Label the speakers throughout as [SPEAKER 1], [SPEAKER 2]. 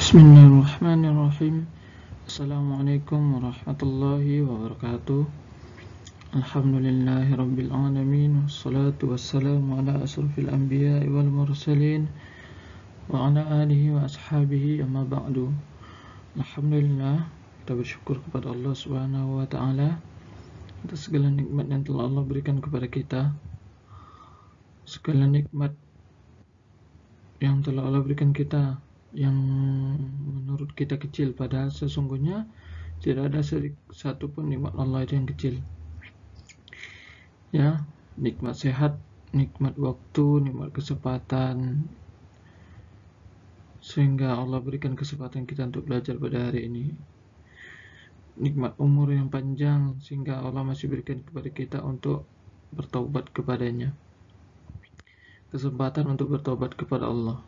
[SPEAKER 1] Bismillahirrahmanirrahim. Assalamualaikum warahmatullahi wabarakatuh. Alhamdulillahi rabbil alamin. Wassalatu wassalamu ala asrafil anbiya'i wal mursalin wa ala alihi wa ashabihi amma ba'du. Alhamdulillah, kita bersyukur kepada Allah Subhanahu wa ta'ala atas segala nikmat yang telah Allah berikan kepada kita. Segala nikmat yang telah Allah berikan kita yang menurut kita kecil, padahal sesungguhnya tidak ada satu pun nikmat Allah itu yang kecil. Ya, nikmat sehat, nikmat waktu, nikmat kesempatan, sehingga Allah berikan kesempatan kita untuk belajar pada hari ini. Nikmat umur yang panjang, sehingga Allah masih berikan kepada kita untuk bertaubat kepadanya. Kesempatan untuk bertobat kepada Allah.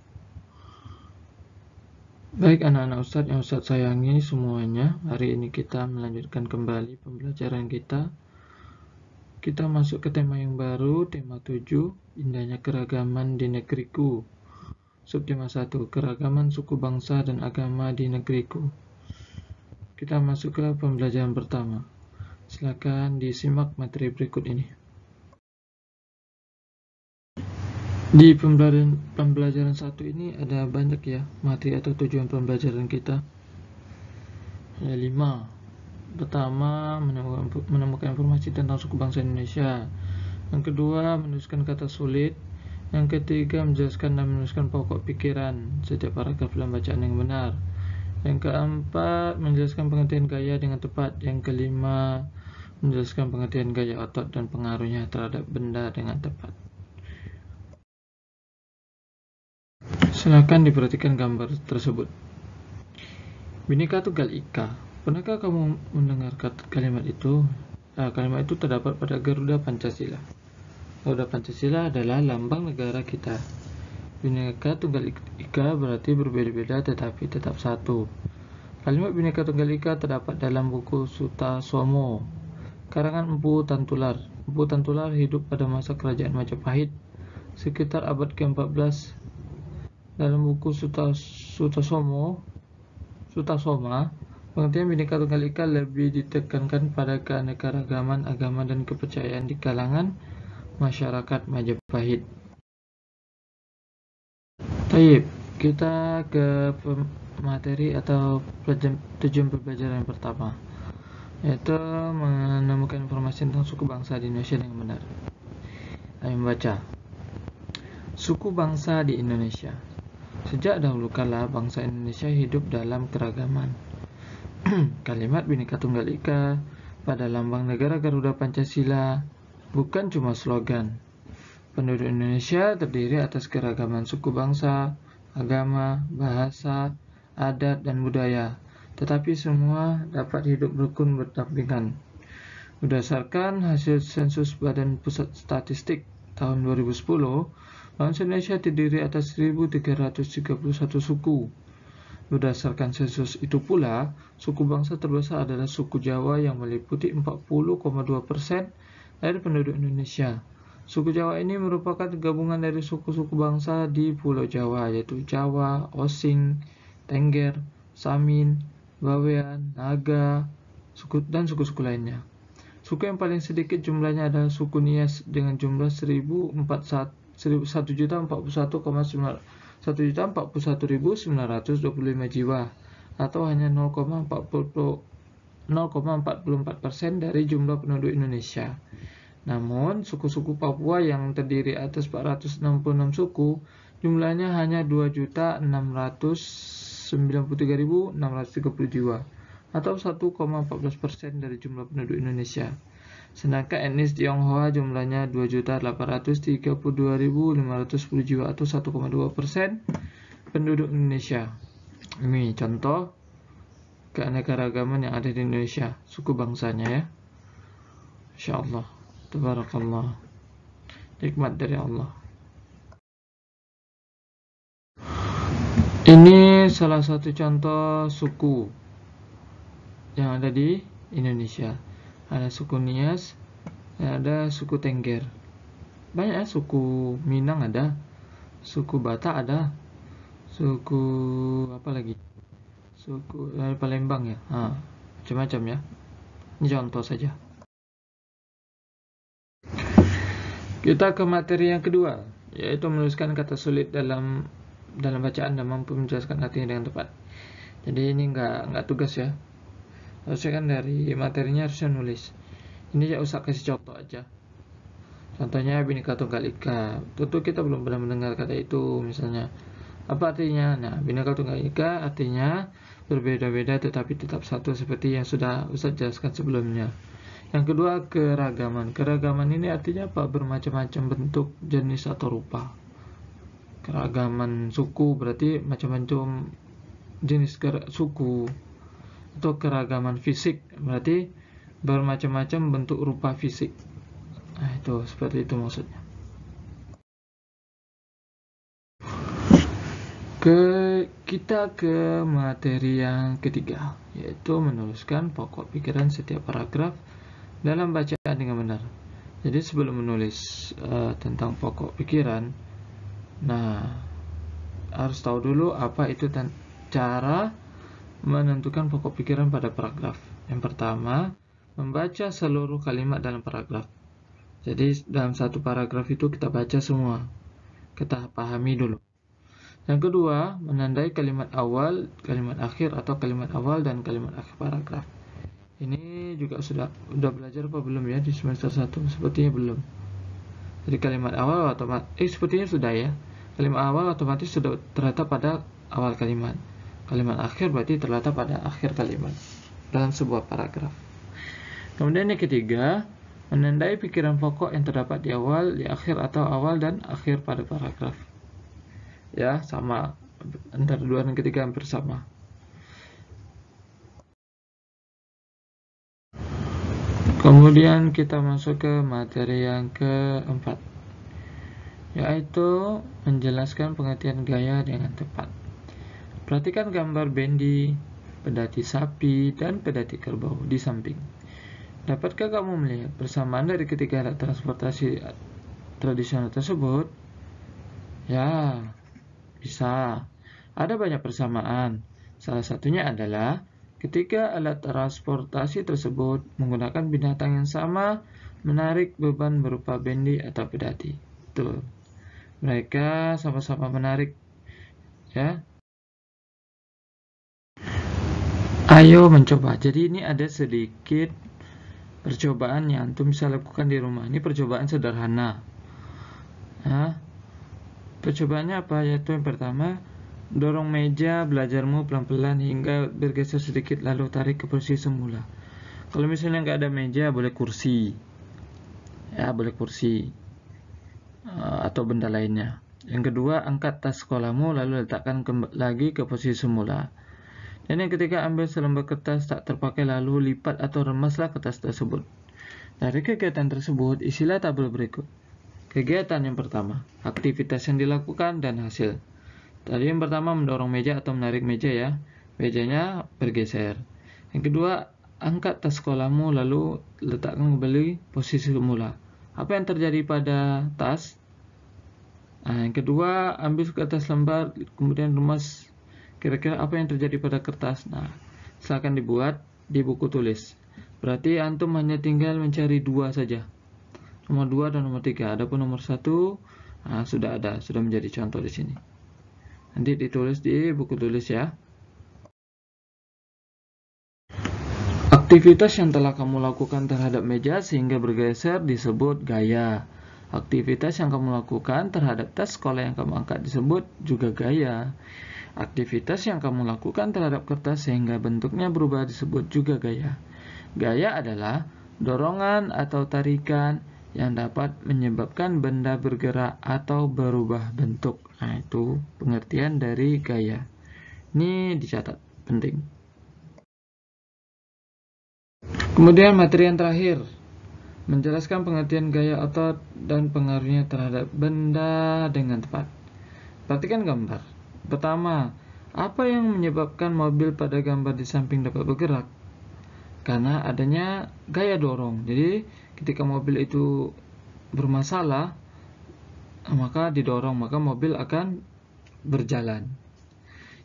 [SPEAKER 1] Baik anak-anak Ustadz yang Ustadz sayangi semuanya, hari ini kita melanjutkan kembali pembelajaran kita. Kita masuk ke tema yang baru, tema 7, indahnya keragaman di negeriku. Subtema 1, keragaman suku bangsa dan agama di negeriku. Kita masuk ke pembelajaran pertama. Silakan disimak materi berikut ini. Di pembelajaran 1 ini ada banyak ya materi atau tujuan pembelajaran kita. Ada 5. Pertama, menemukan informasi tentang suku bangsa Indonesia. Yang kedua, menuliskan kata sulit. Yang ketiga, menjelaskan dan menuliskan pokok pikiran setiap paragraf dalam bacaan yang benar. Yang keempat, menjelaskan pengertian gaya dengan tepat. Yang kelima, menjelaskan pengertian gaya otot dan pengaruhnya terhadap benda dengan tepat. Silakan diperhatikan gambar tersebut. Bhinneka Tunggal Ika. Pernahkah kamu mendengar kalimat itu? Kalimat itu terdapat pada Garuda Pancasila. Garuda Pancasila adalah lambang negara kita. Bhinneka Tunggal Ika berarti berbeda-beda tetapi tetap satu. Kalimat Bhinneka Tunggal Ika terdapat dalam buku Suta-Somo, karangan Empu Tantular. Empu Tantular hidup pada masa kerajaan Majapahit sekitar abad ke-14. Dalam buku Suta-Soma, pengertian Bhinneka Tunggal Ika lebih ditekankan pada keanekaragaman agama dan kepercayaan di kalangan masyarakat Majapahit. Baik, kita ke materi atau tujuan pembelajaran yang pertama, yaitu menemukan informasi tentang suku bangsa di Indonesia dengan benar. Ayo membaca. Suku bangsa di Indonesia. Sejak dahulu kala bangsa Indonesia hidup dalam keragaman. Kalimat Bhinneka Tunggal Ika pada lambang negara Garuda Pancasila bukan cuma slogan. Penduduk Indonesia terdiri atas keragaman suku bangsa, agama, bahasa, adat, dan budaya, tetapi semua dapat hidup rukun berdampingan. Berdasarkan hasil sensus Badan Pusat Statistik tahun 2010, bangsa Indonesia terdiri atas 1.331 suku. Berdasarkan sensus itu pula, suku bangsa terbesar adalah suku Jawa yang meliputi 40,2% dari penduduk Indonesia. Suku Jawa ini merupakan gabungan dari suku-suku bangsa di Pulau Jawa, yaitu Jawa, Osing, Tengger, Samin, Bawean, Naga, dan suku-suku lainnya. Suku yang paling sedikit jumlahnya adalah suku Nias dengan jumlah 1.041.925 jiwa atau hanya 0,44% dari jumlah penduduk Indonesia. Namun, suku-suku Papua yang terdiri atas 466 suku jumlahnya hanya 2.693.630 jiwa atau 1,14% dari jumlah penduduk Indonesia. Sedangkan etnis Tionghoa jumlahnya 2.832.510 jiwa atau 1,2% penduduk Indonesia. Ini contoh keanekaragaman yang ada di Indonesia, suku bangsanya ya. Insyaallah, tabarakallah, nikmat dari Allah. Ini salah satu contoh suku yang ada di Indonesia. Ada suku Nias, ada suku Tengger. Banyak ya, suku Minang ada, suku Batak ada, suku apa lagi? suku dari Palembang ya. Macam-macam ya. Ini contoh saja. Kita ke materi yang kedua, yaitu menuliskan kata sulit dalam bacaan dan mampu menjelaskan artinya dengan tepat. Jadi ini nggak tugas ya. Harusnya kan dari materinya harusnya nulis. Ini ya usah kasih contoh aja. Contohnya Bhinneka Tunggal Ika. Tentu kita belum pernah mendengar kata itu misalnya. Apa artinya? Nah, Bhinneka Tunggal Ika artinya berbeda-beda tetapi tetap satu seperti yang sudah Ustaz jelaskan sebelumnya. Yang kedua, keragaman. Keragaman ini artinya apa? Bermacam-macam bentuk, jenis, atau rupa. Keragaman suku berarti macam-macam jenis suku. Atau keragaman fisik berarti bermacam-macam bentuk rupa fisik. Nah, itu seperti itu maksudnya. Kita ke materi yang ketiga, yaitu menuliskan pokok pikiran setiap paragraf dalam bacaan dengan benar. Jadi sebelum menulis tentang pokok pikiran, nah harus tahu dulu apa itu cara menentukan pokok pikiran pada paragraf. Yang pertama, membaca seluruh kalimat dalam paragraf. Jadi dalam satu paragraf itu kita baca semua, kita pahami dulu. Yang kedua, menandai kalimat awal, kalimat akhir, atau kalimat awal dan kalimat akhir paragraf. Ini juga sudah belajar apa belum ya di semester 1? Sepertinya belum. Jadi kalimat awal otomatis sepertinya sudah ya. Kalimat awal otomatis sudah terletak pada awal kalimat. Kalimat akhir berarti terletak pada akhir kalimat dalam sebuah paragraf. Kemudian yang ketiga, menandai pikiran pokok yang terdapat di awal, di akhir, atau awal dan akhir pada paragraf. Ya, sama, antara dua dan ketiga hampir sama. Kemudian kita masuk ke materi yang keempat, yaitu menjelaskan pengertian gaya dengan tepat. Perhatikan gambar bendi, pedati sapi, dan pedati kerbau di samping. Dapatkah kamu melihat persamaan dari ketiga alat transportasi tradisional tersebut? Ya, bisa. Ada banyak persamaan. Salah satunya adalah ketiga alat transportasi tersebut menggunakan binatang yang sama menarik beban berupa bendi atau pedati. Tuh. Mereka sama-sama menarik. Ya. Ayo mencoba. Jadi ini ada sedikit percobaan yang antum bisa lakukan di rumah. Ini percobaan sederhana. Ya. Percobaannya apa? Yaitu yang pertama, dorong meja belajarmu pelan-pelan hingga bergeser sedikit lalu tarik ke posisi semula. Kalau misalnya nggak ada meja, boleh kursi. Ya, boleh kursi. Atau benda lainnya. Yang kedua, angkat tas sekolahmu lalu letakkan lagi ke posisi semula. Dan yang ketiga, ambil selembar kertas tak terpakai lalu lipat atau remaslah kertas tersebut. Dari kegiatan tersebut, isilah tabel berikut. Kegiatan yang pertama, aktivitas yang dilakukan dan hasil. Tadi yang pertama mendorong meja atau menarik meja ya. Mejanya bergeser. Yang kedua, angkat tas sekolahmu lalu letakkan kembali posisi semula. Apa yang terjadi pada tas? Nah, yang kedua, ambil kertas lembar kemudian remas. Kira-kira apa yang terjadi pada kertas? Nah, silakan dibuat di buku tulis. Berarti antum hanya tinggal mencari dua saja. Nomor 2 dan nomor 3. Adapun nomor 1 sudah menjadi contoh di sini. Nanti ditulis di buku tulis ya. Aktivitas yang telah kamu lakukan terhadap meja sehingga bergeser disebut gaya. Aktivitas yang kamu lakukan terhadap tas sekolah yang kamu angkat disebut juga gaya. Aktivitas yang kamu lakukan terhadap kertas sehingga bentuknya berubah disebut juga gaya. Gaya adalah dorongan atau tarikan yang dapat menyebabkan benda bergerak atau berubah bentuk. Nah, itu pengertian dari gaya. Ini dicatat, penting. Kemudian materi yang terakhir, menjelaskan pengertian gaya otot dan pengaruhnya terhadap benda dengan tepat. Perhatikan gambar. Pertama, apa yang menyebabkan mobil pada gambar di samping dapat bergerak? Karena adanya gaya dorong. Jadi ketika mobil itu bermasalah, maka didorong, maka mobil akan berjalan.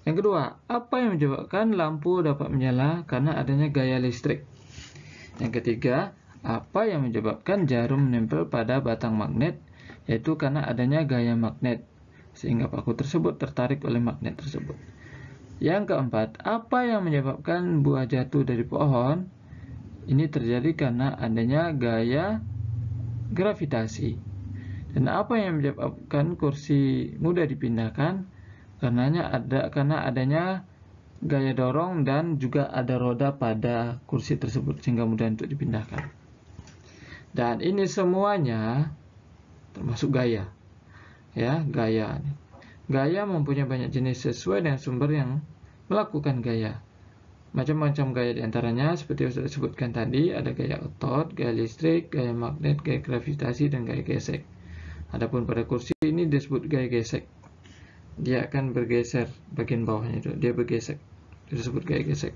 [SPEAKER 1] Yang kedua, apa yang menyebabkan lampu dapat menyala? Karena adanya gaya listrik. Yang ketiga, apa yang menyebabkan jarum menempel pada batang magnet? Yaitu karena adanya gaya magnet, sehingga paku tersebut tertarik oleh magnet tersebut. Yang keempat, apa yang menyebabkan buah jatuh dari pohon? Ini terjadi karena adanya gaya gravitasi. Dan apa yang menyebabkan kursi mudah dipindahkan? Karena adanya gaya dorong dan juga ada roda pada kursi tersebut sehingga mudah untuk dipindahkan. Dan ini semuanya termasuk gaya. Ya, gaya. Gaya mempunyai banyak jenis sesuai dengan sumber yang melakukan gaya. Macam-macam gaya diantaranya seperti yang sudah disebutkan tadi, ada gaya otot, gaya listrik, gaya magnet, gaya gravitasi, dan gaya gesek. Adapun pada kursi ini disebut gaya gesek. Dia akan bergeser bagian bawahnya itu, dia bergesek. Itu disebut gaya gesek.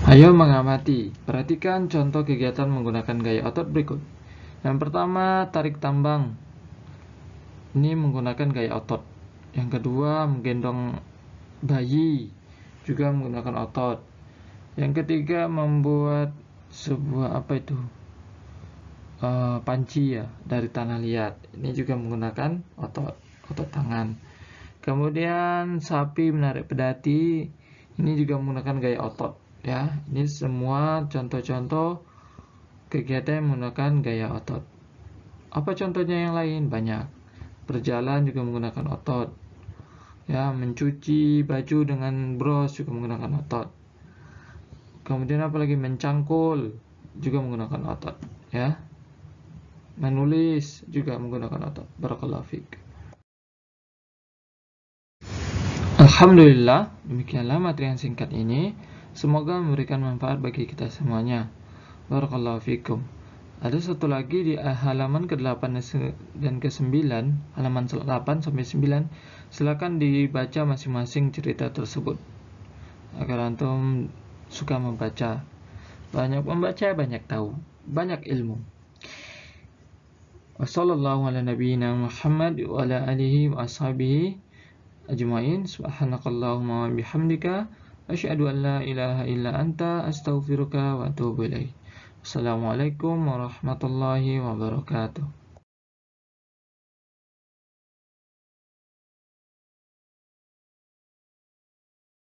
[SPEAKER 1] Ayo mengamati. Perhatikan contoh kegiatan menggunakan gaya otot berikut. Yang pertama, tarik tambang. Ini menggunakan gaya otot. Yang kedua, menggendong bayi, juga menggunakan otot. Yang ketiga, membuat sebuah panci ya dari tanah liat. Ini juga menggunakan otot tangan. Kemudian sapi menarik pedati, ini juga menggunakan gaya otot ya. Ini semua contoh-contoh kegiatan yang menggunakan gaya otot. Apa contohnya yang lain? Banyak. Berjalan juga menggunakan otot. Ya, mencuci baju dengan bros juga menggunakan otot. Kemudian apalagi mencangkul juga menggunakan otot ya. Menulis juga menggunakan otot. Barakallahu fiik. Alhamdulillah, demikianlah materi yang singkat ini. Semoga memberikan manfaat bagi kita semuanya. Barakallahu fiikum. Ada satu lagi di halaman ke-8 dan ke-9, halaman 8 sampai 9. Silakan dibaca masing-masing cerita tersebut. Agar antum suka membaca. Banyak membaca, banyak tahu, banyak ilmu. Wassallallahu ala nabiyyina Muhammad wa ala alihi wa ashabihi ajma'in. Subhanakallahumma wa bihamdika asyhadu an la ilaha illa anta astaghfiruka wa atubu ilaik. Assalamualaikum warahmatullahi wabarakatuh.